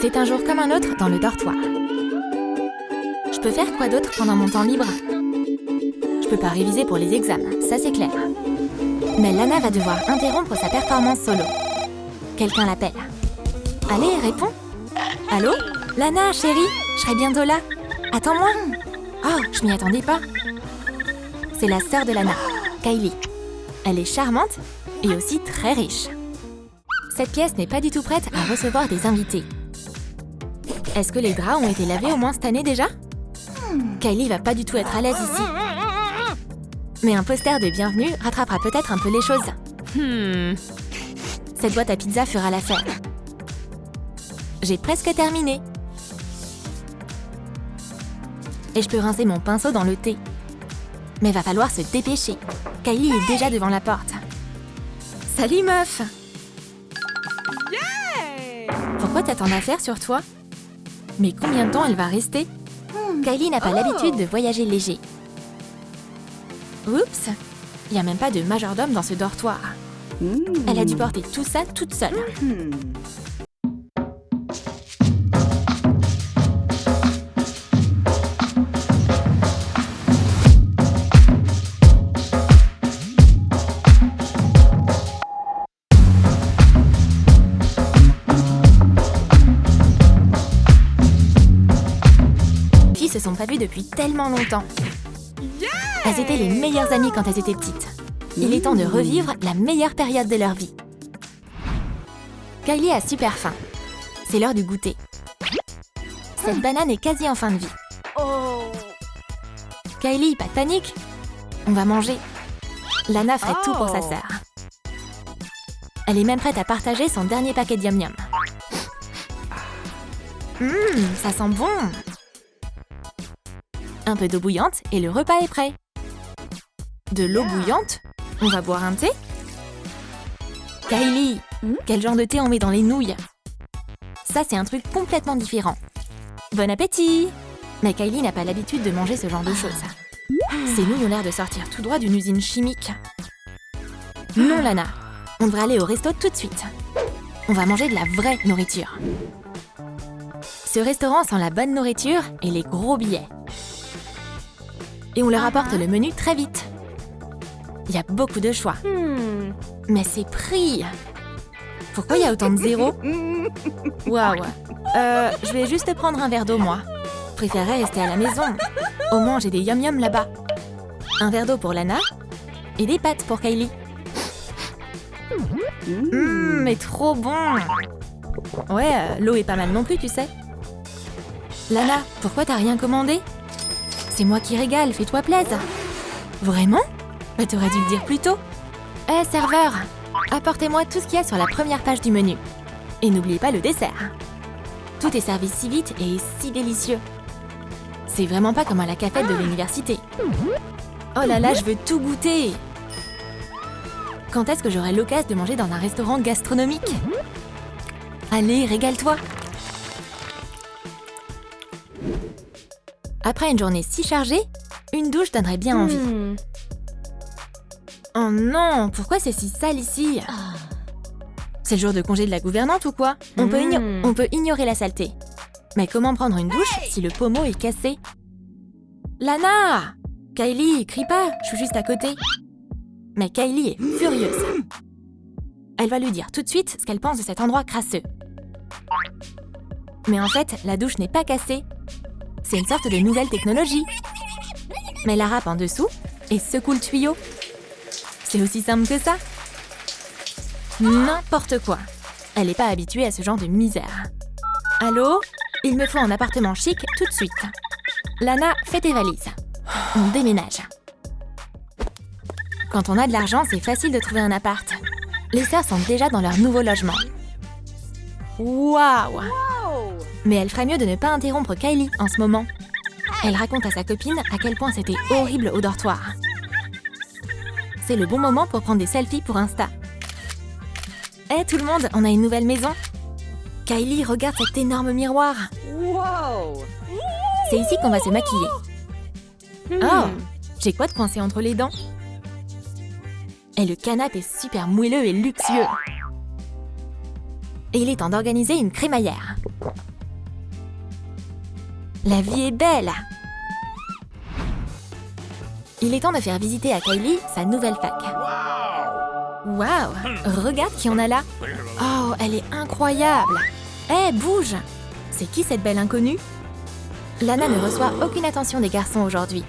C'est un jour comme un autre dans le dortoir. Je peux faire quoi d'autre pendant mon temps libre? Je peux pas réviser pour les examens, ça c'est clair. Mais Lana va devoir interrompre sa performance solo. Quelqu'un l'appelle. Allez, réponds. Allô? Lana, chérie, je serai bientôt là. Attends-moi. Oh, je m'y attendais pas. C'est la sœur de Lana, Kylie. Elle est charmante et aussi très riche. Cette pièce n'est pas du tout prête à recevoir des invités. Est-ce que les draps ont été lavés au moins cette année déjà? Kylie va pas du tout être à l'aise ici. Mais un poster de bienvenue rattrapera peut-être un peu les choses. Cette boîte à pizza fera l'affaire. J'ai presque terminé. Et je peux rincer mon pinceau dans le thé. Mais va falloir se dépêcher. Kylie est déjà devant la porte. Salut meuf! Pourquoi t'as tant d'affaires sur toi? Mais combien de temps elle va rester? Kylie n'a pas l'habitude de voyager léger. Oups! Il n'y a même pas de majordome dans ce dortoir. Elle a dû porter tout ça toute seule. Les filles se sont pas vues depuis tellement longtemps. Elles étaient les meilleures amies quand elles étaient petites. Il est temps de revivre la meilleure période de leur vie. Kylie a super faim. C'est l'heure du goûter. Cette banane est quasi en fin de vie. Kylie, pas de panique. On va manger. Lana ferait tout pour sa sœur. Elle est même prête à partager son dernier paquet de yum-yum. Ça sent bon. Un peu d'eau bouillante et le repas est prêt. De l'eau bouillante? On va boire un thé? Kylie, quel genre de thé on met dans les nouilles? Ça, c'est un truc complètement différent. Bon appétit! Mais Kylie n'a pas l'habitude de manger ce genre de choses. Ces nouilles ont l'air de sortir tout droit d'une usine chimique. Non, Lana, on devrait aller au resto tout de suite. On va manger de la vraie nourriture. Ce restaurant sent la bonne nourriture et les gros billets. Et on leur apporte le menu très vite. Il y a beaucoup de choix. Mais c'est pris. Pourquoi il y a autant de zéros? Waouh. Je vais juste prendre un verre d'eau, moi. Je préférerais rester à la maison. Au moins, j'ai des yum-yum là-bas. Un verre d'eau pour Lana et des pâtes pour Kylie. Mais trop bon. Ouais, l'eau est pas mal non plus, tu sais. Lana, pourquoi t'as rien commandé? C'est moi qui régale, fais-toi plaisir. Vraiment? Bah, t'aurais dû le dire plus tôt. Serveur, apportez-moi tout ce qu'il y a sur la première page du menu. Et n'oubliez pas le dessert. Tout est servi si vite et si délicieux. C'est vraiment pas comme à la cafette de l'université. Oh là là, je veux tout goûter. Quand est-ce que j'aurai l'occasion de manger dans un restaurant gastronomique? Allez, régale-toi. Après une journée si chargée, une douche donnerait bien envie. Oh non, pourquoi c'est si sale ici? C'est le jour de congé de la gouvernante ou quoi? On peut ignorer la saleté. Mais comment prendre une douche si le pommeau est cassé? Lana! Kylie, crie pas, je suis juste à côté. Mais Kylie est furieuse. Elle va lui dire tout de suite ce qu'elle pense de cet endroit crasseux. Mais en fait, la douche n'est pas cassée. C'est une sorte de nouvelle technologie. Mets la râpe en dessous et secoue le tuyau. C'est aussi simple que ça. N'importe quoi. Elle n'est pas habituée à ce genre de misère. Allô? Il me faut un appartement chic tout de suite. Lana, fais tes valises. On déménage. Quand on a de l'argent, c'est facile de trouver un appart. Les sœurs sont déjà dans leur nouveau logement. Waouh! Mais elle ferait mieux de ne pas interrompre Kylie en ce moment. Elle raconte à sa copine à quel point c'était horrible au dortoir. C'est le bon moment pour prendre des selfies pour Insta. Tout le monde, on a une nouvelle maison. Kylie, regarde cet énorme miroir. C'est ici qu'on va se maquiller. Oh, j'ai quoi de coincé entre les dents? Et le canapé est super moelleux et luxueux. Et il est temps d'organiser une crémaillère. La vie est belle! Il est temps de faire visiter à Kylie sa nouvelle fac. Waouh! Regarde qui on a là! Oh, elle est incroyable! Hé, bouge! C'est qui cette belle inconnue? Lana ne reçoit aucune attention des garçons aujourd'hui.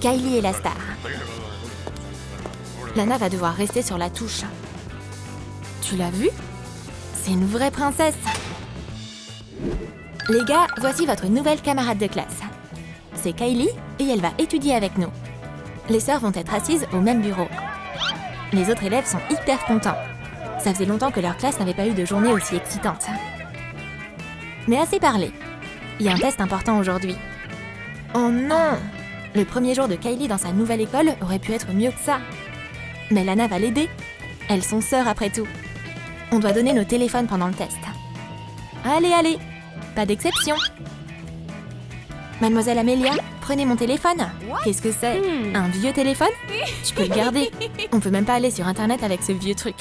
Kylie est la star. Lana va devoir rester sur la touche. Tu l'as vue? C'est une vraie princesse! Les gars, voici votre nouvelle camarade de classe. C'est Kylie et elle va étudier avec nous. Les sœurs vont être assises au même bureau. Les autres élèves sont hyper contents. Ça faisait longtemps que leur classe n'avait pas eu de journée aussi excitante. Mais assez parlé. Il y a un test important aujourd'hui. Oh non! Le premier jour de Kylie dans sa nouvelle école aurait pu être mieux que ça. Mais Lana va l'aider. Elles sont sœurs après tout. On doit donner nos téléphones pendant le test. Allez, allez! Pas d'exception. Mademoiselle Amélia, prenez mon téléphone. Qu'est-ce que c'est? Un vieux téléphone? Je peux le garder. On peut même pas aller sur Internet avec ce vieux truc.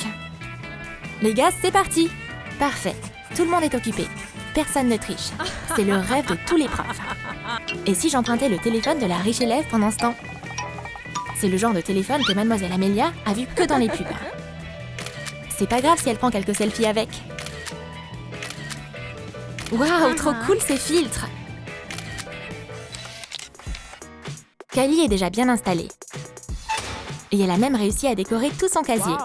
Les gars, c'est parti! Parfait. Tout le monde est occupé. Personne ne triche. C'est le rêve de tous les profs. Et si j'empruntais le téléphone de la riche élève pendant ce temps? C'est le genre de téléphone que Mademoiselle Amélia a vu que dans les pubs. C'est pas grave si elle prend quelques selfies avec. Waouh, trop cool ces filtres! Kylie est déjà bien installée. Et elle a même réussi à décorer tout son casier.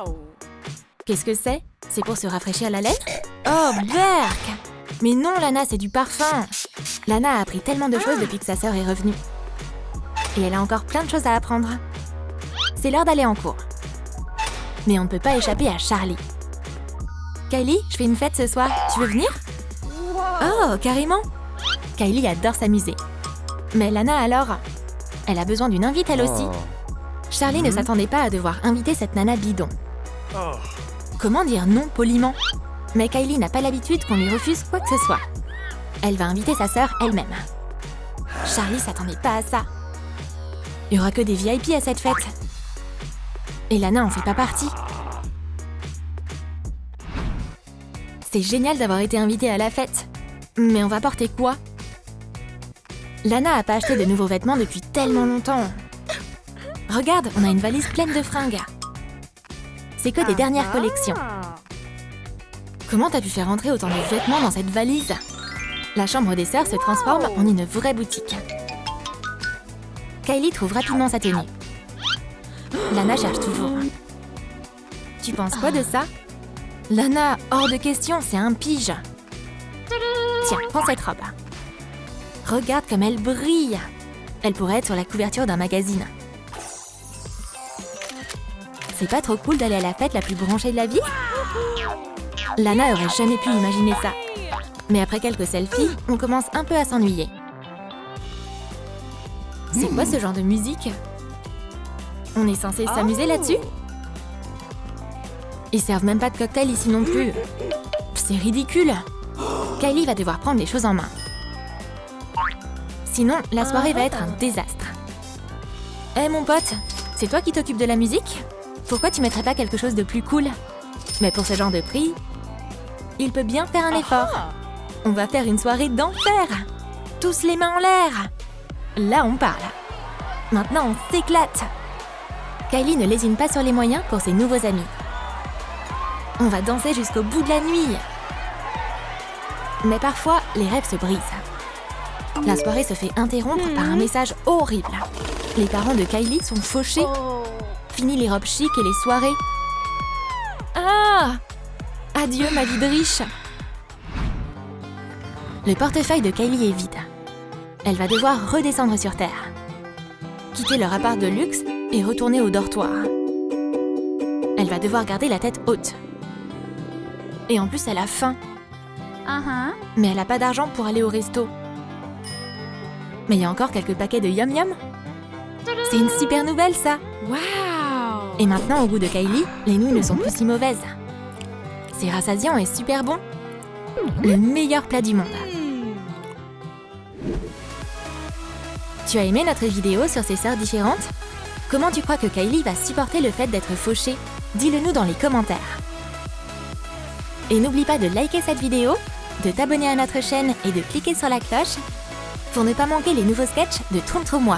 Qu'est-ce que c'est? C'est pour se rafraîchir la laine? Oh, berk! Mais non, Lana, c'est du parfum! Lana a appris tellement de choses depuis que sa sœur est revenue. Et elle a encore plein de choses à apprendre. C'est l'heure d'aller en cours. Mais on ne peut pas échapper à Charlie. Kylie, je fais une fête ce soir. Tu veux venir? Oh, carrément! Kylie adore s'amuser. Mais Lana alors? Elle a besoin d'une invite elle aussi. Charlie ne s'attendait pas à devoir inviter cette nana bidon. Comment dire non poliment? Mais Kylie n'a pas l'habitude qu'on lui refuse quoi que ce soit. Elle va inviter sa sœur elle-même. Charlie s'attendait pas à ça. Il n'y aura que des VIP à cette fête. Et Lana en fait pas partie. C'est génial d'avoir été invitée à la fête. Mais on va porter quoi? Lana a pas acheté de nouveaux vêtements depuis tellement longtemps. Regarde, on a une valise pleine de fringues. C'est que des dernières collections. Comment t'as pu faire entrer autant de vêtements dans cette valise? La chambre des sœurs se transforme en une vraie boutique. Kylie trouve rapidement sa tenue. Lana cherche toujours. Tu penses quoi de ça? Lana, hors de question, c'est un pige. Tiens, prends cette robe. Regarde comme elle brille. Elle pourrait être sur la couverture d'un magazine. C'est pas trop cool d'aller à la fête la plus branchée de la ville? Lana aurait jamais pu imaginer ça. Mais après quelques selfies, on commence un peu à s'ennuyer. C'est quoi ce genre de musique? On est censé s'amuser là-dessus? Ils servent même pas de cocktail ici non plus. C'est ridicule. Kylie va devoir prendre les choses en main. Sinon, la soirée va être un désastre. Hé mon pote, c'est toi qui t'occupes de la musique? Pourquoi tu mettrais pas quelque chose de plus cool? Mais pour ce genre de prix, il peut bien faire un effort. On va faire une soirée d'enfer. Tous les mains en l'air. Là, on parle. Maintenant, on s'éclate. Kylie ne lésine pas sur les moyens pour ses nouveaux amis. On va danser jusqu'au bout de la nuit. Mais parfois, les rêves se brisent. La soirée se fait interrompre par un message horrible. Les parents de Kylie sont fauchés. Fini les robes chic et les soirées. Ah! Adieu ma vie de riche. Le portefeuille de Kylie est vide. Elle va devoir redescendre sur Terre. Quitter leur appart de luxe et retourner au dortoir. Elle va devoir garder la tête haute. Et en plus, elle a faim. Mais elle n'a pas d'argent pour aller au resto. Mais il y a encore quelques paquets de Yum Yum. C'est une super nouvelle, ça. Wow! Et maintenant, au goût de Kylie, les nouilles ne sont plus si mauvaises. C'est rassasiant et super bon. Le meilleur plat du monde. Tu as aimé notre vidéo sur ces sœurs différentes? Comment tu crois que Kylie va supporter le fait d'être fauchée? Dis-le nous dans les commentaires. Et n'oublie pas de liker cette vidéo, de t'abonner à notre chaîne et de cliquer sur la cloche pour ne pas manquer les nouveaux sketchs de Troom Troom Wow.